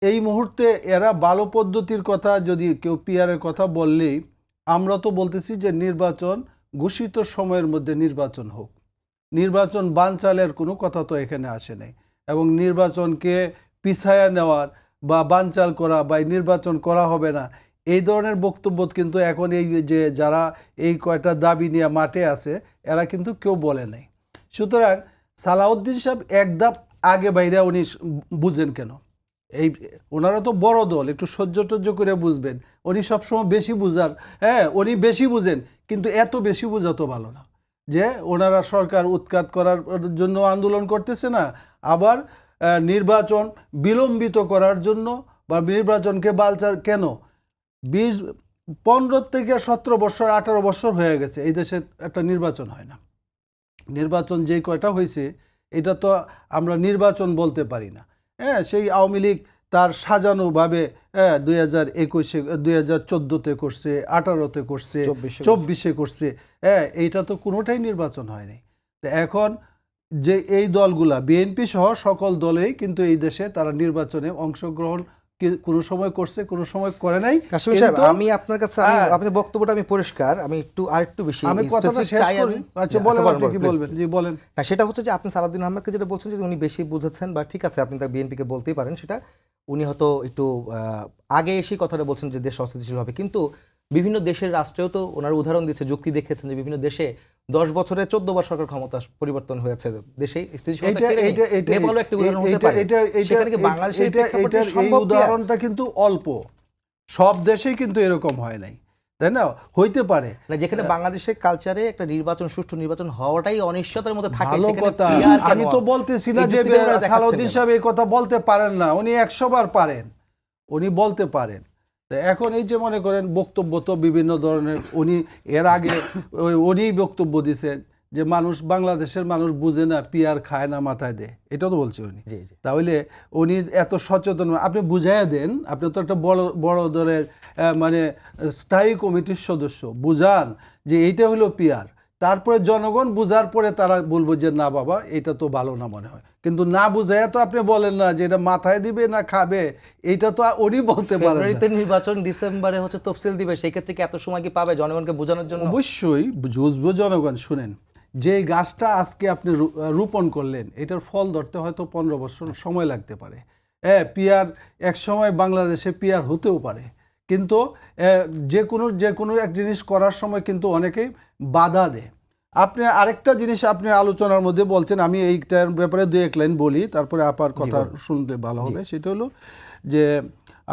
এই মুহূর্তে এরা ভালো পদ্ধতির কথা যদি কেউ পিআরের কথা বললেই আমরা তো বলতেছি যে নির্বাচন ঘোষিত সময়ের মধ্যে নির্বাচন হোক, নির্বাচন বানচালের কোনো কথা তো এখানে আসে নাই, এবং নির্বাচনকে পিছায়া নেওয়ার বা বানচাল করা বা নির্বাচন করা হবে না এই ধরনের বক্তব্য কিন্তু এখন এই যে যারা এই কয়টা দাবি নিয়ে মাঠে আছে এরা কিন্তু কেউ বলে নাই। সুতরাং সালাউদ্দিন সাহেব এক ধাপ আগে বাইরে উনি বুঝেন কেন? এই ওনারা তো বড় দল, একটু সহ্য টহ্য করে বুঝবেন। উনি সবসময় বেশি বুঝার, হ্যাঁ উনি বেশি বুঝেন, কিন্তু এত বেশি বোঝা তো ভালো না যে ওনারা সরকার উৎখাত করার জন্য আন্দোলন করতেছে না, আবার নির্বাচন বিলম্বিত করার জন্য বা নির্বাচনকে বালচার কেন। 15 থেকে 17 বছর 18 বছর হয়ে গেছে এই দেশে একটা নির্বাচন হয় না। নির্বাচন যেই কয়টা হয়েছে এটা তো আমরা নির্বাচন বলতে পারি না। হ্যাঁ, সেই আওয়ামী লীগ তার সাজানোভাবে 2021-এ 2014-তে করছে, 18-তে করছে, 24-এ করছে, হ্যাঁ এইটা তো কোনোটাই নির্বাচন হয়নি। তো এখন যে এই দলগুলা বিএনপি সহ সকল দলেই কিন্তু এই দেশে তারা নির্বাচনে অংশগ্রহণ কোনো সময় করছে, কোনো সময় করে নাই। কাশিম সাহেব, আমি আপনার কাছে আপনার বক্তব্যটা আমি পরিষ্কার, আমি আরেকটু বেশি আমি কথাটা শেষ করি। আচ্ছা বলেন, আপনি কি বলবেন? জি বলেন। হ্যাঁ, সেটা হচ্ছে যে আপনি সালাউদ্দিন আহমেদকে যেটা বলছেন যে উনি বেশি বুঝেছেন, বা ঠিক আছে আপনি তার বিএনপিকে বলতেই পারেন, সেটা উনি হয়তো একটু আগে এসে কথাটা বলছেন যে দেশ অস্থিতিশীল হবে, কিন্তু বিভিন্ন দেশের রাষ্ট্রেও তো ওনার উদাহরণ দিচ্ছে, যুক্তি দেখেছেন যে বিভিন্ন দেশে 10 বছরে 14 বার সরকার ক্ষমতা পরিবর্তন হয়েছে, দেশে স্থিতিশীলতা ফিরে এসেছে। নেপালও একটা উদাহরণ হতে পারে। সেখানে কি বাংলাদেশের প্রেক্ষাপটে সম্ভব? উদাহরণটা কিন্তু অল্প, সব দেশেই কিন্তু এরকম হয় নাই, তাই না? হইতে পারে না, যেখানে বাংলাদেশের কালচারে একটা নির্বাচন, সুষ্ঠু নির্বাচন হওয়াটাই অনিশ্চয়তার মধ্যে থাকে। আমি তো বলতেছি না যে সালাউদ্দিন সাহেব এই কথা বলতে পারেন না, উনি 100 বার পারেন, উনি বলতে পারেন। এখন এই যে মনে করেন বক্তব্য তো বিভিন্ন ধরনের, উনি এর আগে উনি বক্তব্য দিচ্ছেন যে মানুষ, বাংলাদেশের মানুষ বুঝে না, পিয়ার খায় না মাথায় দেয়, এটা তো বলছে উনি। তাহলে উনি এত সচেতন, আপনি বুঝাইয়া দেন, আপনি তো একটা বড় দলের মানে স্থায়ী কমিটির সদস্য, বুঝান যে এইটা হলো পিয়ার, তারপরে জনগণ বুঝার পরে তারা বলবো যে না বাবা এটা তো ভালো না মনে হয়, কিন্তু না বুঝাইয়া তো আপনি বলেন না যে এটা মাথায় দিবে না খাবে, এইটা তো উনি বলতে পারেন না। নির্বাচন ডিসেম্বরে হচ্ছে তফসিল দিবে, সেই ক্ষেত্রে কি এত সময় কি পাবে জনগণকে বোঝানোর জন্য? অবশ্যই বুঝবো জনগণ। শুনেন, যে গাছটা আজকে আপনি রোপণ করলেন এটার ফল ধরতে হয়তো 15 বছর সময় লাগতে পারে। হ্যাঁ, পিয়ার এক সময় বাংলাদেশে পিয়ার হতেও পারে, কিন্তু যে কোনো এক জিনিস করার সময় কিন্তু অনেকেই বাধা দেয়। আপনি আরেকটা জিনিস আপনি আলোচনার মধ্যে বলছেন, আমি এইটার ব্যাপারে 2-1 লাইন বলি, তারপরে আপার কথা শুনতে ভালো হবে। সেটা হলো যে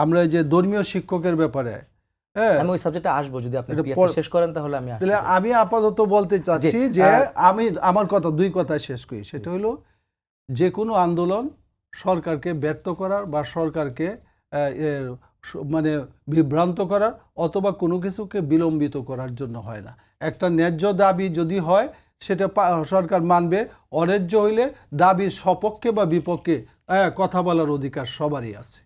আমরা যে ধর্মীয় শিক্ষকের ব্যাপারে, আমি ওই সাবজেক্টে আসবো, যদি আপনি শেষ করেন তাহলে আমি আপাতত বলতে চাচ্ছি যে আমি আমার কথা 2 কথায় শেষ করি। সেটা হলো যে কোনো আন্দোলন সরকারকে ব্যর্থ করার বা সরকারকে মানে বিভ্রান্ত করার অথবা কোনো কিছুকে বিলম্বিত করার জন্য হয় না। একটা ন্যায্য দাবি যদি হয় সেটা সরকার মানবে, অন্যায্য হইলে দাবির সপক্ষে বা বিপক্ষে কথা বলার অধিকার সবারই আছে।